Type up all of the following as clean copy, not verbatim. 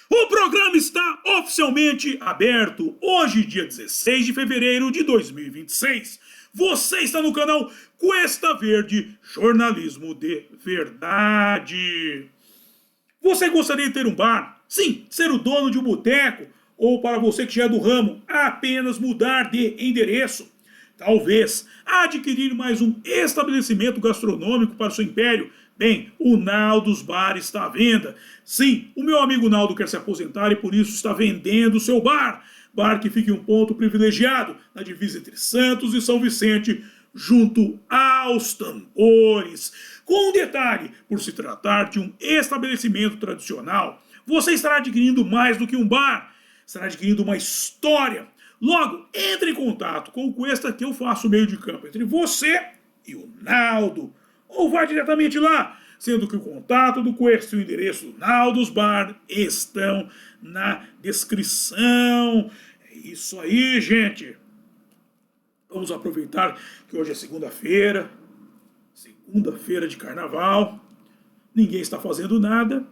O programa está oficialmente aberto hoje, dia 16 de fevereiro de 2026. Você está no canal Cuesta Verde, jornalismo de verdade. Você gostaria de ter um bar? Sim, ser o dono de um boteco? Ou para você que já é do ramo, apenas mudar de endereço? Talvez adquirir mais um estabelecimento gastronômico para o seu império? Bem, o Naldos Bar está à venda. Sim, o meu amigo Naldo quer se aposentar e por isso está vendendo o seu bar. Bar que fica em um ponto privilegiado, na divisa entre Santos e São Vicente, junto aos tambores. Com um detalhe, por se tratar de um estabelecimento tradicional, você estará adquirindo mais do que um bar, estará adquirindo uma história. Logo, entre em contato com o Cuesta que eu faço o meio de campo entre você e o Naldo. Ou vá diretamente lá, sendo que o contato do Cuesta e o endereço do Naldos Bar estão na descrição. É isso aí, gente. Vamos aproveitar que hoje é segunda-feira de carnaval, ninguém está fazendo nada,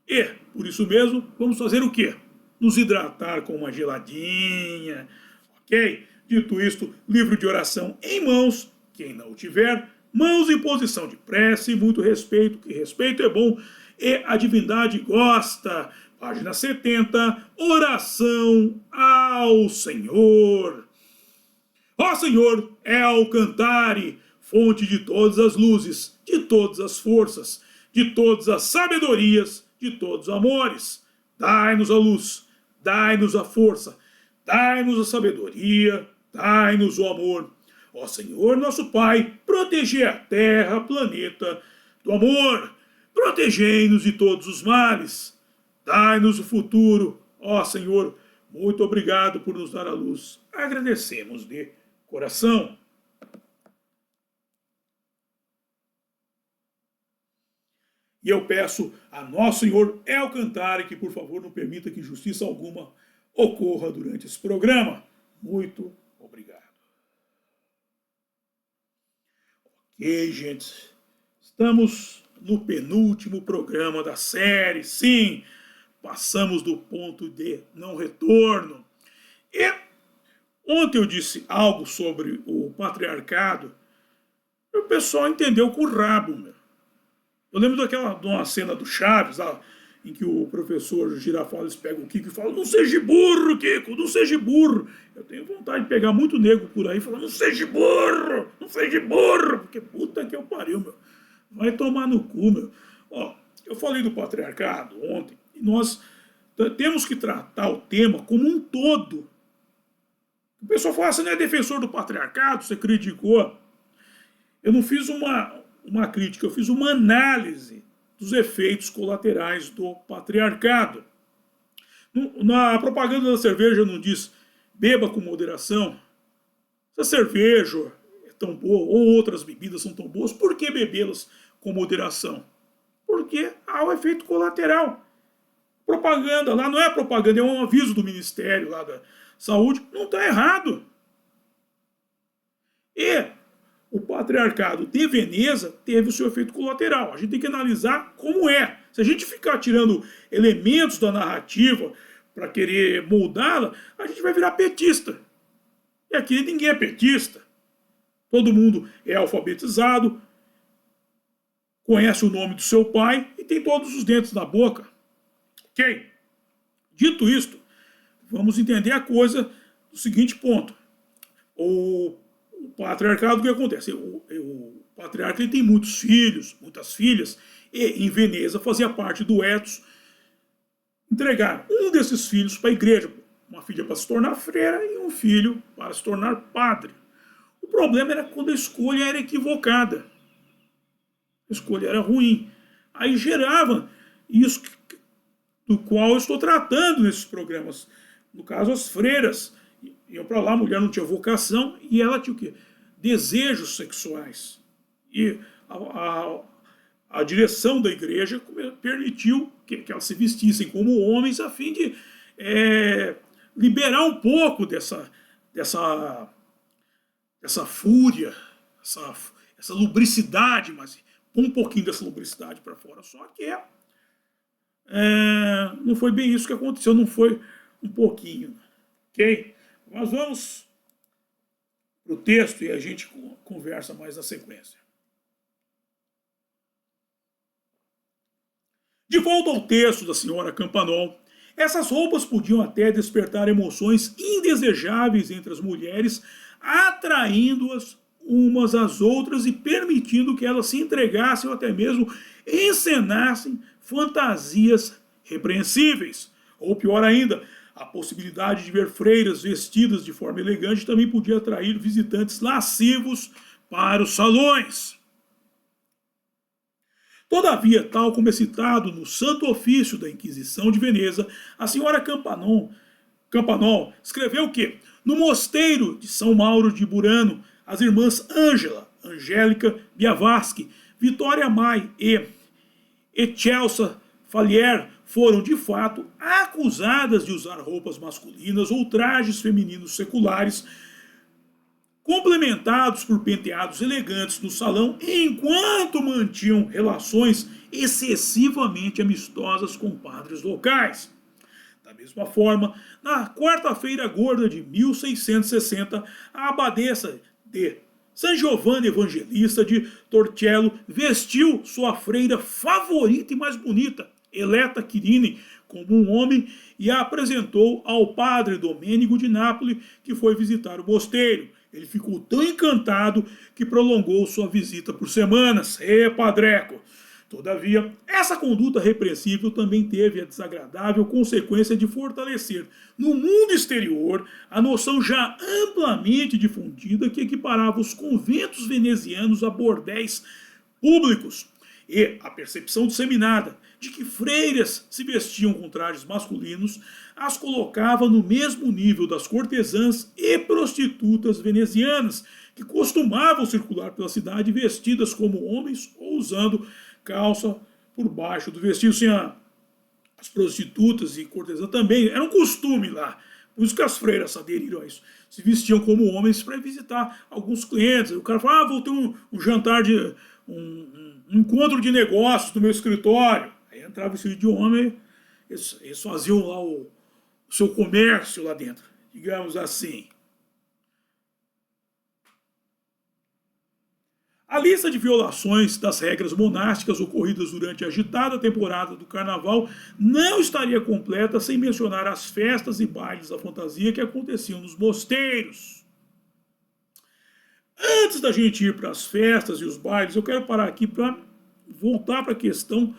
e, por isso mesmo, vamos fazer o quê? Nos hidratar com uma geladinha, ok? Dito isto, livro de oração em mãos, quem não o tiver, mãos em posição de prece, muito respeito, que respeito é bom, e a divindade gosta. Página 70, oração ao Senhor. Ó Senhor, El Cantare, fonte de todas as luzes, de todas as forças, de todas as sabedorias, de todos os amores. Dai-nos a luz, dai-nos a força, dai-nos a sabedoria, dai-nos o amor. Ó Senhor, nosso Pai, protegei a terra, planeta, do amor. Protegei-nos de todos os males. Dai-nos o futuro. Ó Senhor, muito obrigado por nos dar a luz. Agradecemos de coração. E eu peço a Nosso Senhor El Cantare que, por favor, não permita que injustiça alguma ocorra durante esse programa. Muito obrigado. Ok, gente. Estamos no penúltimo programa da série. Sim, passamos do ponto de não retorno. E ontem eu disse algo sobre o patriarcado e o pessoal entendeu com o rabo, meu. Eu lembro de uma cena do Chaves, lá, em que o professor Girafales pega o Kiko e fala: não seja burro, Kiko, não seja burro. Eu tenho vontade de pegar muito nego por aí e falar: não seja burro, porque puta que eu pariu, meu. Vai tomar no cu, meu. Ó, eu falei do patriarcado ontem e nós temos que tratar o tema como um todo. O pessoal fala: você não é defensor do patriarcado, você criticou. Eu não fiz uma crítica, eu fiz uma análise dos efeitos colaterais do patriarcado. Na propaganda da cerveja não diz beba com moderação. Se a cerveja é tão boa ou outras bebidas são tão boas, por que bebê-las com moderação? Porque há o efeito colateral. Propaganda lá não é propaganda, é um aviso do Ministério lá da Saúde, não está errado. E o patriarcado de Veneza teve o seu efeito colateral. A gente tem que analisar como é. Se a gente ficar tirando elementos da narrativa para querer moldá-la, a gente vai virar petista. E aqui ninguém é petista. Todo mundo é alfabetizado, conhece o nome do seu pai e tem todos os dentes na boca. Ok? Dito isto, vamos entender a coisa do seguinte ponto. O patriarcado, o que acontece? O patriarca ele tem muitos filhos, muitas filhas, e em Veneza fazia parte do ethos entregar um desses filhos para a igreja, uma filha para se tornar freira e um filho para se tornar padre. O problema era quando a escolha era equivocada. A escolha era ruim. Aí gerava isso do qual eu estou tratando nesses programas. No caso, as freiras iam para lá, a mulher não tinha vocação e ela tinha o quê? Desejos sexuais. E a direção da igreja permitiu que elas se vestissem como homens a fim de liberar um pouco dessa fúria, essa lubricidade, mas um pouquinho dessa lubricidade para fora. Só que Não foi bem isso que aconteceu, não foi um pouquinho, ok? Mas vamos para o texto e a gente conversa mais na sequência. De volta ao texto da senhora Campanol, essas roupas podiam até despertar emoções indesejáveis entre as mulheres, atraindo-as umas às outras e permitindo que elas se entregassem ou até mesmo encenassem fantasias repreensíveis. Ou pior ainda, a possibilidade de ver freiras vestidas de forma elegante também podia atrair visitantes lascivos para os salões. Todavia, tal como é citado no Santo Ofício da Inquisição de Veneza, a senhora Campanol escreveu que, no mosteiro de São Mauro de Burano, as irmãs Angélica Biavarsky, Vitória Mai e Eccelsa Falier foram, de fato, acusadas de usar roupas masculinas ou trajes femininos seculares, complementados por penteados elegantes no salão, enquanto mantinham relações excessivamente amistosas com padres locais. Da mesma forma, na quarta-feira gorda de 1660, a abadesa de San Giovanni Evangelista de Torcello vestiu sua freira favorita e mais bonita, Eletta Quirini, como um homem e a apresentou ao padre Domênico de Nápoles, que foi visitar o mosteiro. Ele ficou tão encantado que prolongou sua visita por semanas. Padreco! Todavia, essa conduta repreensível também teve a desagradável consequência de fortalecer no mundo exterior a noção já amplamente difundida que equiparava os conventos venezianos a bordéis públicos e a percepção disseminada de que freiras se vestiam com trajes masculinos as colocava no mesmo nível das cortesãs e prostitutas venezianas, que costumavam circular pela cidade vestidas como homens ou usando calça por baixo do vestido. Assim, as prostitutas e cortesãs também, era um costume lá. Por isso que as freiras aderiram a isso. Se vestiam como homens para visitar alguns clientes. O cara fala, vou ter um jantar um encontro de negócios no meu escritório. Aí entrava vestido de homem, eles faziam lá o seu comércio lá dentro, digamos assim. A lista de violações das regras monásticas ocorridas durante a agitada temporada do carnaval não estaria completa sem mencionar as festas e bailes da fantasia que aconteciam nos mosteiros. Antes da gente ir para as festas e os bailes, eu quero parar aqui para voltar para a questão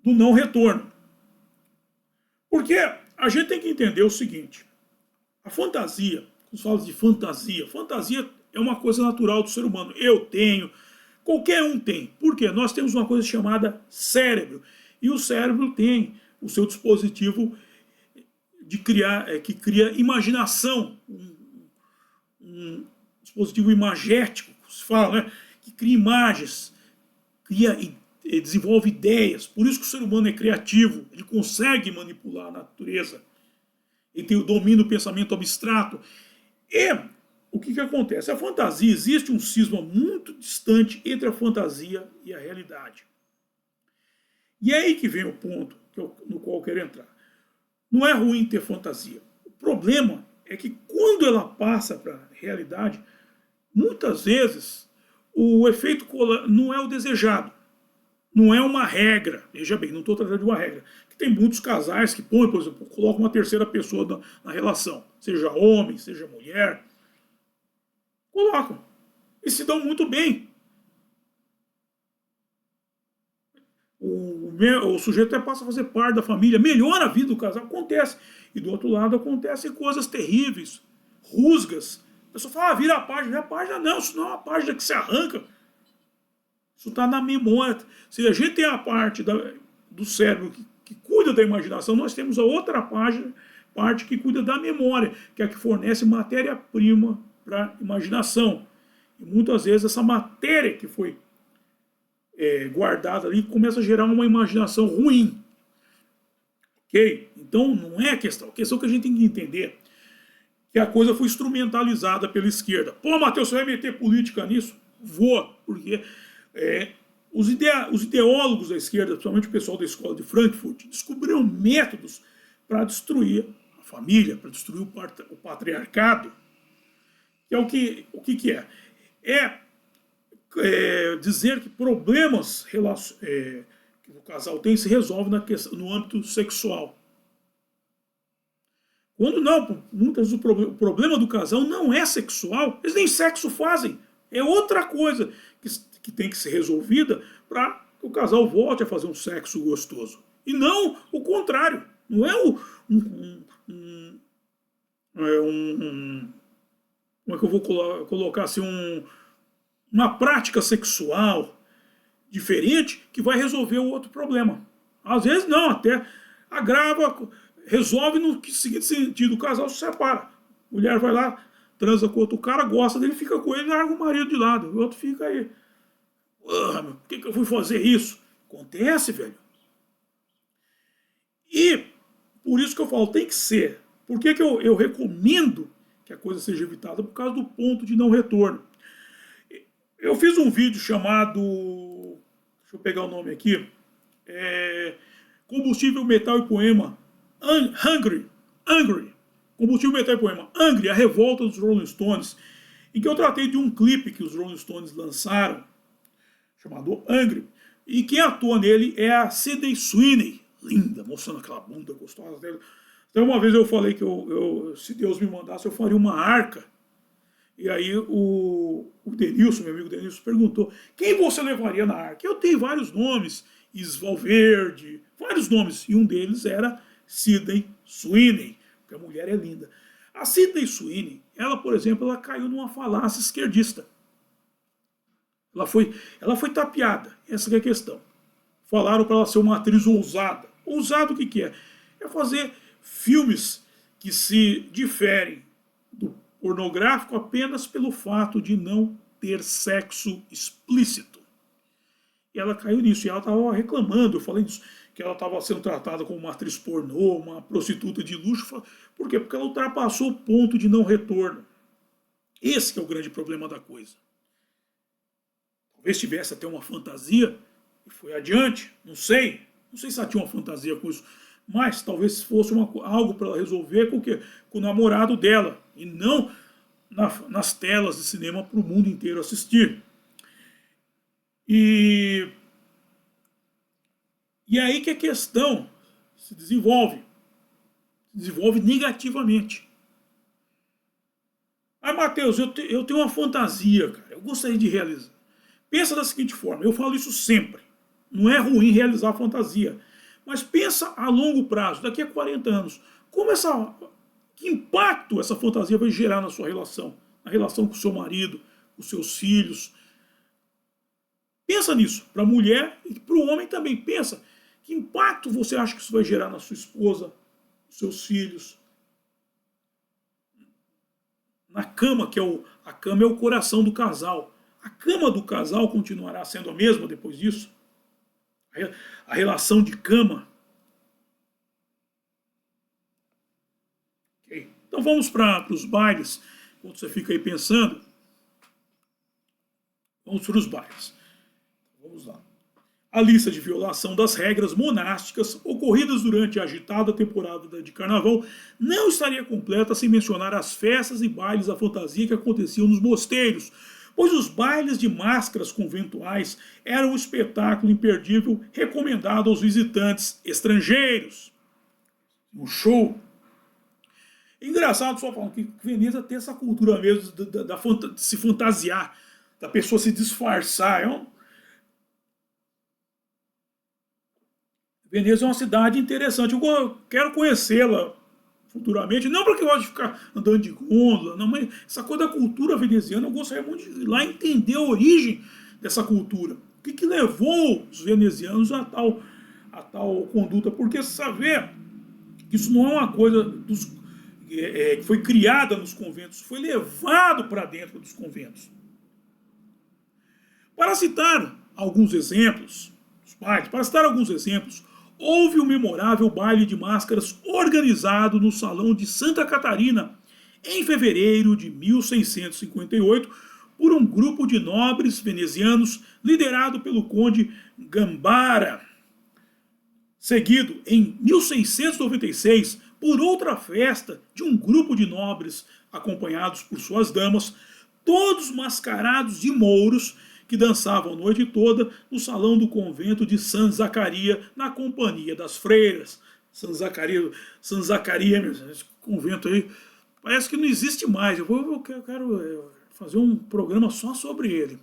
do não retorno. Porque a gente tem que entender o seguinte, a fantasia, quando fala de fantasia é uma coisa natural do ser humano. Eu tenho, qualquer um tem. Por quê? Nós temos uma coisa chamada cérebro. E o cérebro tem o seu dispositivo de criar, que cria imaginação. Um dispositivo imagético, se fala, né? Que cria imagens, desenvolve ideias. Por isso que o ser humano é criativo. Ele consegue manipular a natureza. Ele tem o domínio do pensamento abstrato. E o que acontece? A fantasia, existe um cisma muito distante entre a fantasia e a realidade. E é aí que vem o ponto no qual eu quero entrar. Não é ruim ter fantasia. O problema é que quando ela passa para a realidade, muitas vezes o efeito não é o desejado. Não é uma regra. Veja bem, não estou tratando de uma regra. Que tem muitos casais que põem, por exemplo, colocam uma terceira pessoa na relação. Seja homem, seja mulher. Colocam. E se dão muito bem. O sujeito até passa a fazer parte da família. Melhora a vida do casal. Acontece. E do outro lado acontecem coisas terríveis. Rusgas. A pessoa fala, vira a página. Vira a página não. Isso não é uma página que se arranca. Isso está na memória. Se a gente tem a parte do cérebro que cuida da imaginação, nós temos a outra parte que cuida da memória, que é a que fornece matéria-prima para a imaginação. E muitas vezes essa matéria que foi guardada ali começa a gerar uma imaginação ruim. Ok? Então não é a questão. A questão que a gente tem que entender que a coisa foi instrumentalizada pela esquerda. Pô, Matheus, você vai meter política nisso? Vou, porque Os ideólogos da esquerda, principalmente o pessoal da escola de Frankfurt, descobriram métodos para destruir a família, para destruir o patriarcado. Que é o que é? Dizer que problemas que o casal tem se resolvem no âmbito sexual. Quando não, muitas vezes o problema do casal não é sexual, eles nem sexo fazem. É outra coisa que tem que ser resolvida para que o casal volte a fazer um sexo gostoso. E não o contrário. Não é como é que eu vou colocar assim, uma prática sexual diferente que vai resolver o outro problema. Às vezes não, até agrava, resolve no seguinte sentido, o casal se separa. A mulher vai lá, transa com outro cara, gosta dele, fica com ele, larga o marido de lado. O outro fica aí. Por que eu fui fazer isso? Acontece, velho. E por isso que eu falo, tem que ser. Por que eu recomendo que a coisa seja evitada? Por causa do ponto de não retorno. Eu fiz um vídeo chamado, deixa eu pegar o nome aqui, Combustível, Metal e Poema, Hungry, Combustível, Metal e Poema, Hungry, a revolta dos Rolling Stones, em que eu tratei de um clipe que os Rolling Stones lançaram, chamado Hungry, e quem atua nele é a Sydney Sweeney, linda, mostrando aquela bunda gostosa dela. Então uma vez eu falei que se Deus me mandasse, eu faria uma arca. E aí o Denilson, meu amigo Denilson, perguntou, quem você levaria na arca? Eu tenho vários nomes, Isvalverde, vários nomes, e um deles era Sydney Sweeney, porque a mulher é linda. A Sydney Sweeney, ela, por exemplo, ela caiu numa falácia esquerdista. Ela foi tapeada, essa que é a questão. Falaram para ela ser uma atriz ousada. Ousado o que é? É fazer filmes que se diferem do pornográfico apenas pelo fato de não ter sexo explícito. E ela caiu nisso, e ela estava reclamando, eu falei disso, que ela estava sendo tratada como uma atriz pornô, uma prostituta de luxo. Por quê? Porque ela ultrapassou o ponto de não retorno. Esse que é o grande problema da coisa. Talvez tivesse até uma fantasia e foi adiante, não sei se ela tinha uma fantasia com isso, mas talvez fosse algo para ela resolver com o namorado dela, e não nas telas de cinema para o mundo inteiro assistir. E aí que a questão se desenvolve negativamente. Matheus, eu tenho uma fantasia, cara, eu gostaria de realizar. Pensa da seguinte forma, eu falo isso sempre, não é ruim realizar a fantasia, mas pensa a longo prazo, daqui a 40 anos, que impacto essa fantasia vai gerar na sua relação, na relação com o seu marido, com os seus filhos. Pensa nisso, para a mulher e para o homem também, pensa, que impacto você acha que isso vai gerar na sua esposa, nos seus filhos, na cama, a cama é o coração do casal. A cama do casal continuará sendo a mesma depois disso? A relação de cama. Okay. Então vamos para os bailes. Enquanto você fica aí pensando, vamos para os bailes. Vamos lá. A lista de violação das regras monásticas ocorridas durante a agitada temporada de carnaval não estaria completa sem mencionar as festas e bailes à fantasia que aconteciam nos mosteiros, pois os bailes de máscaras conventuais eram um espetáculo imperdível recomendado aos visitantes estrangeiros. Um show. Engraçado só falando que Veneza tem essa cultura mesmo de se fantasiar, da pessoa se disfarçar. Veneza é uma cidade interessante, eu quero conhecê-la futuramente, não porque eu gosto de ficar andando de gôndola, não, mas essa coisa da cultura veneziana, eu gostaria muito de ir lá entender a origem dessa cultura. O que levou os venezianos a tal conduta, porque saber que isso não é uma coisa que foi criada nos conventos, foi levado para dentro dos conventos. Para citar alguns exemplos, houve um memorável baile de máscaras organizado no Salão de Santa Catarina em fevereiro de 1658 por um grupo de nobres venezianos liderado pelo conde Gambara, seguido em 1696 por outra festa de um grupo de nobres acompanhados por suas damas, todos mascarados de mouros, que dançavam a noite toda no salão do convento de San Zacaria, na companhia das freiras. San Zacaria, esse convento aí, parece que não existe mais. Eu quero fazer um programa só sobre ele.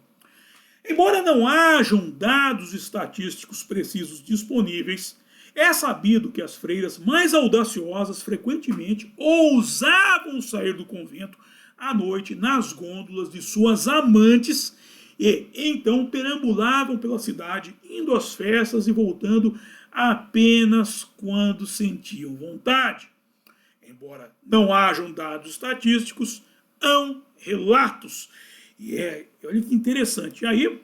Embora não hajam dados estatísticos precisos disponíveis, é sabido que as freiras mais audaciosas frequentemente ousavam sair do convento à noite nas gôndolas de suas amantes e então perambulavam pela cidade, indo às festas e voltando apenas quando sentiam vontade. Embora não hajam dados estatísticos, há relatos. E olha que interessante. Aí,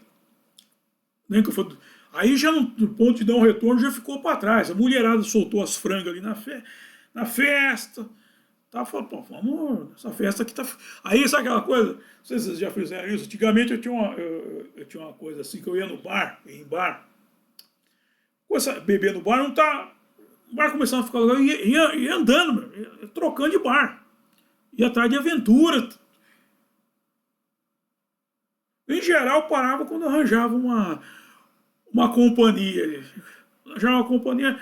aí já no ponto de dar um retorno já ficou para trás. A mulherada soltou as frangas ali na festa. Tá, falou, pô, vamos, essa festa aqui tá... Aí, sabe aquela coisa? Não sei se vocês já fizeram isso. Antigamente eu tinha uma coisa assim, que eu ia no bar, em bar. Beber no bar, não tá... O bar começava a ficar legal, ia andando, ia trocando de bar. Ia atrás de aventura. Em geral, parava quando arranjava uma companhia. Arranjava uma companhia,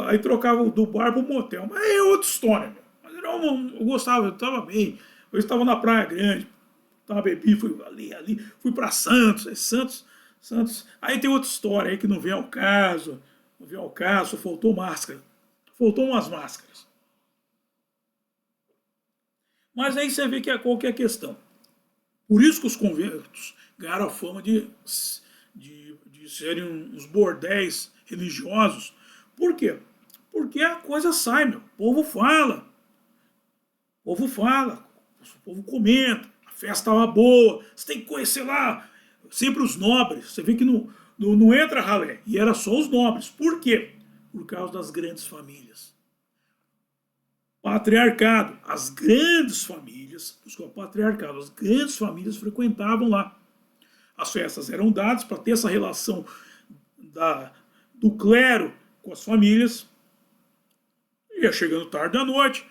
aí trocava do bar pro motel. Mas é outra história, meu. Eu gostava, eu estava bem. Eu estava na Praia Grande, bebi, fui ali, fui para Santos. Aí tem outra história aí que não vem ao caso. Não vem ao caso, faltou máscara. Faltou umas máscaras. Mas aí você vê que é qualquer questão. Por isso que os conventos ganharam a fama de serem uns bordéis religiosos. Por quê? Porque a coisa sai, meu. O povo fala. O povo comenta, a festa estava boa, você tem que conhecer lá, sempre os nobres, você vê que não entra ralé, e era só os nobres. Por quê? Por causa das grandes famílias. Patriarcado, as grandes famílias frequentavam lá. As festas eram dadas para ter essa relação do clero com as famílias, ia chegando tarde da noite,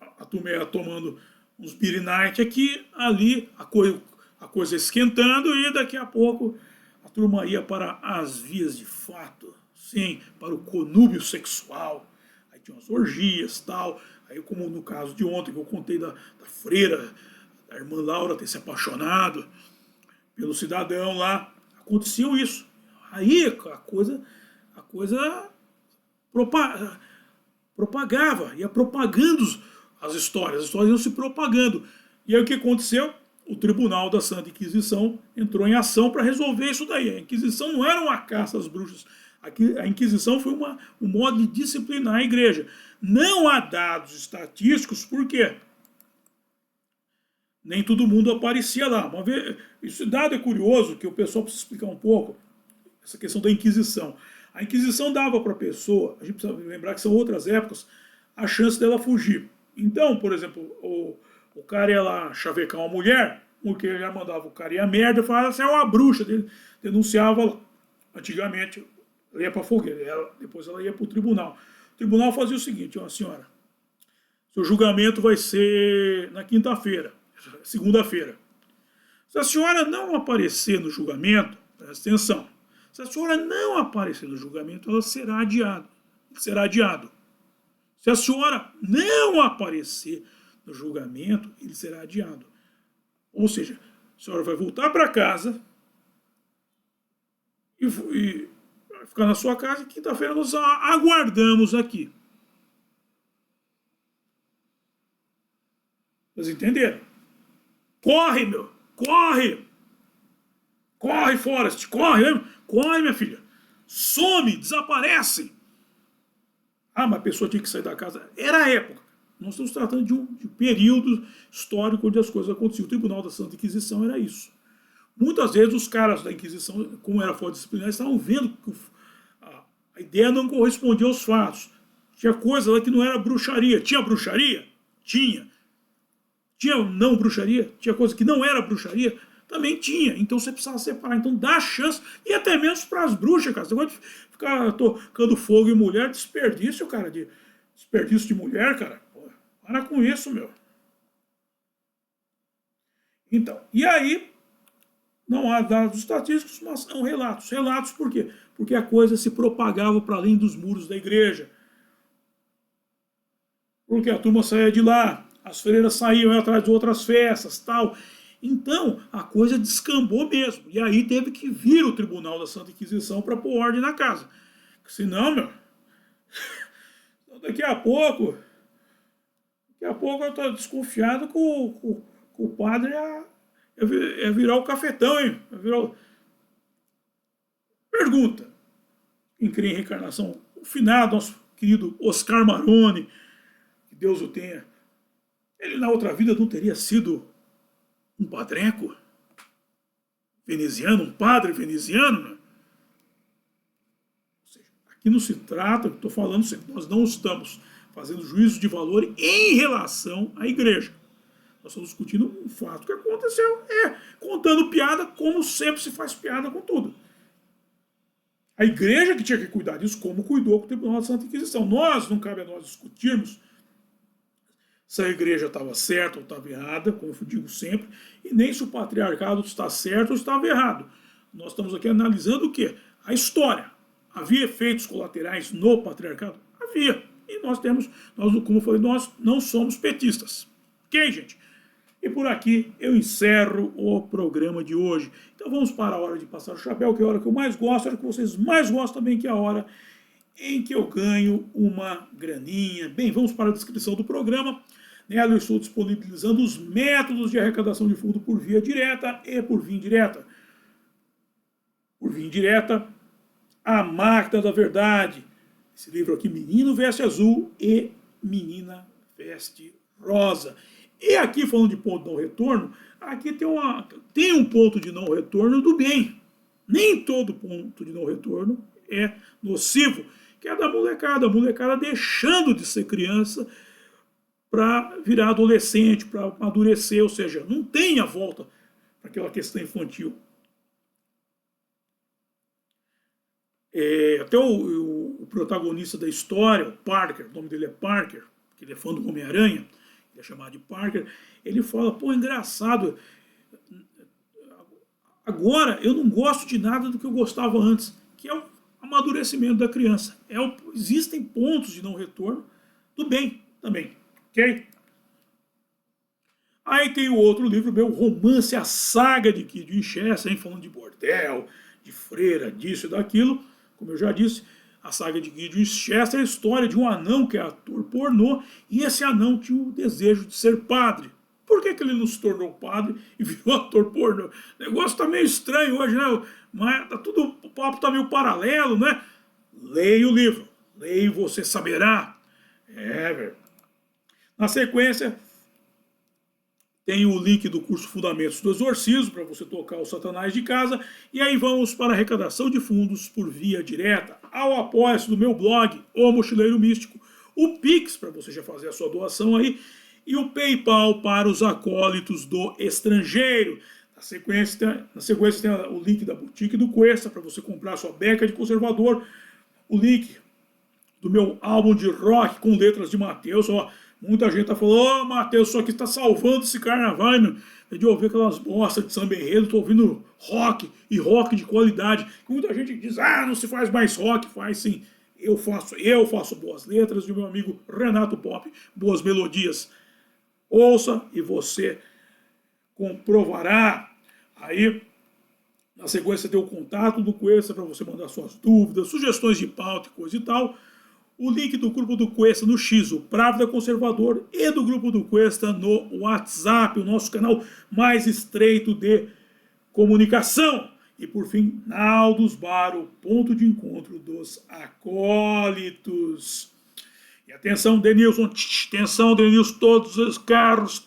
a turma ia tomando uns beer night aqui, ali, a coisa esquentando, e daqui a pouco a turma ia para as vias de fato, sim, para o conúbio sexual. Aí tinha umas orgias e tal. Aí, como no caso de ontem, que eu contei da freira, da irmã Laura ter se apaixonado pelo cidadão lá, aconteceu isso. Aí a coisa propagava, ia propagando as histórias iam se propagando. E aí o que aconteceu? O Tribunal da Santa Inquisição entrou em ação para resolver isso daí. A Inquisição não era uma caça às bruxas. A Inquisição foi um modo de disciplinar a igreja. Não há dados estatísticos, por quê? Nem todo mundo aparecia lá. Uma vez, esse dado é curioso, que o pessoal precisa explicar um pouco, essa questão da Inquisição. A Inquisição dava para a pessoa, a gente precisa lembrar que são outras épocas, a chance dela fugir. Então, por exemplo, o cara ia lá chavecar uma mulher, porque já mandava o cara ir a merda, falava assim, é uma bruxa, denunciava lá. Antigamente, ela ia para a fogueira, depois ela ia para o tribunal. O tribunal fazia o seguinte, ó, senhora, seu julgamento vai ser na quinta-feira, segunda-feira. Se a senhora não aparecer no julgamento, presta atenção, se a senhora não aparecer no julgamento, ela será adiado. Se a senhora não aparecer no julgamento, ele será adiado. Ou seja, a senhora vai voltar para casa e vai ficar na sua casa e quinta-feira nós aguardamos aqui. Vocês entenderam? Corre, meu! Corre! Corre, Forrest! Corre! Corre, minha filha! Some! Desaparece! Ah, mas a pessoa tinha que sair da casa. Era a época. Nós estamos tratando de um período histórico onde as coisas aconteciam. O Tribunal da Santa Inquisição era isso. Muitas vezes os caras da Inquisição, como era fora disciplinar, estavam vendo que a ideia não correspondia aos fatos. Tinha coisa lá que não era bruxaria. Tinha bruxaria? Tinha. Tinha não bruxaria? Tinha coisa que não era bruxaria? também tinha. Então você precisava separar. Então dá chance, e até mesmo para as bruxas, cara. Você gosta de ficar tocando fogo em mulher, desperdício, cara, desperdício de mulher, cara. Pô, para com isso, meu. Então, e aí, não há dados estatísticos, mas são relatos. Relatos por quê? Porque a coisa se propagava para além dos muros da igreja. Porque a turma saía de lá, as freiras saíam atrás de outras festas, tal. Então, a coisa descambou mesmo. E aí teve que vir o Tribunal da Santa Inquisição para pôr ordem na casa. Senão, meu, daqui a pouco eu estou desconfiado que o padre ia virar o cafetão, hein? Pergunta. Quem crê em reencarnação? O finado, nosso querido Oscar Maroni, que Deus o tenha. Ele na outra vida não teria sido um padreco veneziano, um padre veneziano? Né? Ou seja, aqui não se trata, estou falando sempre, nós não estamos fazendo juízo de valor em relação à igreja. Nós estamos discutindo um fato que aconteceu, contando piada como sempre se faz piada com tudo. A igreja que tinha que cuidar disso, como cuidou com o Tribunal da Santa Inquisição. Não cabe a nós discutirmos se a igreja estava certa ou estava errada, como eu digo sempre, e nem se o patriarcado está certo ou estava errado. Nós estamos aqui analisando o quê? A história. Havia efeitos colaterais no patriarcado? Havia. E nós, como eu falei, nós não somos petistas. Ok, gente? E por aqui eu encerro o programa de hoje. Então vamos para a hora de passar o chapéu, que é a hora que eu mais gosto, a hora que vocês mais gostam também, que é a hora em que eu ganho uma graninha. Bem, vamos para a descrição do programa. Nela eu estou disponibilizando os métodos de arrecadação de fundo por via direta e por via indireta. Por via indireta, A Máquina da Verdade. Esse livro aqui, Menino Veste Azul e Menina Veste Rosa. E aqui, falando de ponto de não retorno, aqui tem um ponto de não retorno do bem. Nem todo ponto de não retorno é nocivo, que é da molecada. A molecada deixando de ser criança para virar adolescente, para amadurecer, ou seja, não tem a volta para aquela questão infantil. Até o protagonista da história, o Parker, o nome dele é Parker, porque ele é fã do Homem-Aranha, ele é chamado de Parker, ele fala, pô, engraçado, agora eu não gosto de nada do que eu gostava antes, que é o amadurecimento da criança. Existem pontos de não retorno do bem também, ok? Aí tem o outro livro meu, Romance, a Saga de Kid Winchester, falando de bordel, de freira, disso e daquilo. Como eu já disse, a saga de Kid Winchester é a história de um anão que é ator pornô, e esse anão tinha o desejo de ser padre. Por que ele não se tornou padre e virou ator pornô? O negócio tá meio estranho hoje, né? Mas o papo tá meio paralelo, né? Leia o livro. Leia e você saberá. Velho. Na sequência, tem o link do curso Fundamentos do Exorcismo, para você tocar o Satanás de casa. E aí vamos para a arrecadação de fundos por via direta, ao apoio do meu blog, O Mochileiro Místico, o Pix, para você já fazer a sua doação aí, e o PayPal para os acólitos do estrangeiro. Na sequência tem o link da Boutique do Cuesta, para você comprar sua beca de conservador, o link do meu álbum de rock com letras de Mateus, ó. Muita gente tá falando, Mateus, só que tá salvando esse carnaval, meu. É de ouvir aquelas bostas de samba enredo, tô ouvindo rock, e rock de qualidade. Muita gente diz, não se faz mais rock, faz sim. Eu faço boas letras, e o meu amigo Renato Pop, boas melodias. Ouça e você comprovará. Aí, na sequência, tem o contato do Cuesta para você mandar suas dúvidas, sugestões de pauta e coisa e tal. O link do grupo do Cuesta no X, o Právida Conservador, e do grupo do Cuesta no WhatsApp, o nosso canal mais estreito de comunicação. E por fim, Naldos Bar, o ponto de encontro dos acólitos. E atenção, Denilson, atenção, Denilson, todos os carros.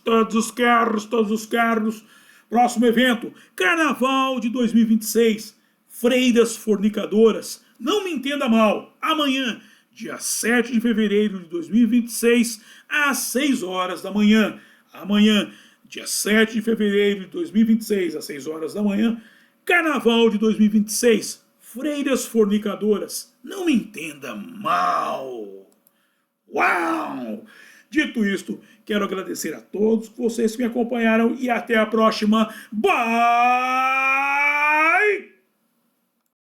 Próximo evento, Carnaval de 2026, Freiras Fornicadoras. Não me entenda mal, amanhã, dia 7 de fevereiro de 2026, às 6 horas da manhã. Amanhã, dia 7 de fevereiro de 2026, às 6 horas da manhã, Carnaval de 2026, Freiras Fornicadoras, não me entenda mal. Uau! Dito isto, quero agradecer a todos vocês que me acompanharam e até a próxima. Bye!